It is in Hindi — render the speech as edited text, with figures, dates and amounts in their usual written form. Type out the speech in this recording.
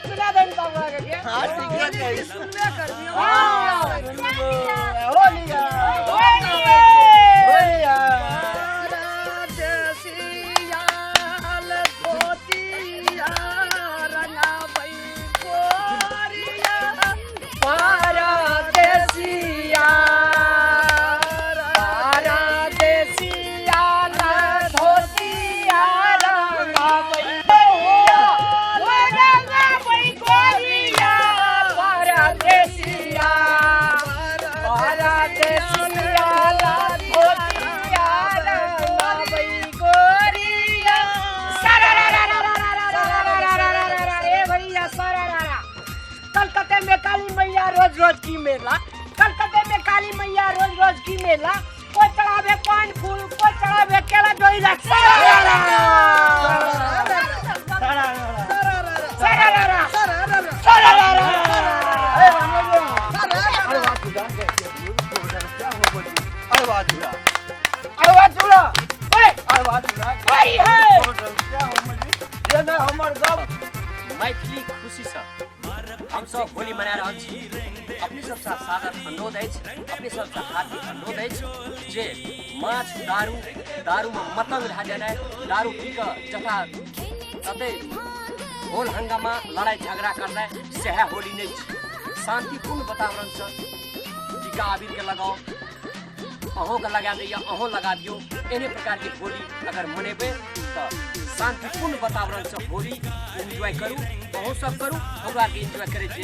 पिला दे बाबा के हां ठीक है सुनने कर दियो होलिया होलिया होलिया देसिया लखोतिया रंगा भई कोरिया पारा देसिया रोज की मेला कलकत्ते में काली मैया रोज की मेला कोई चढ़ावे पान फूल कोई चढ़ावे केला डोई रख मैथिली खुशी से हम सब होली मना रहल छी। अपने सब सादर अनुरोध अछि, अपने सब हार्दिक अनुरोध अछि जे माछ दारू में मतंग रह जाए, दारू पी कर जथा तते होल हंगामा लड़ाई झगड़ा करना सह होली नहीं छै। शांतिपूर्ण वातावरण से टीका आबिर के लगाओ, अहों के लगा दिया अहों लगा दियो। एने प्रकार की होली अगर मनेबे तो शांतिपूर्ण वातावरण से होली एंजॉय करू, अहों सब करू, हमरा के एंजॉय करे जे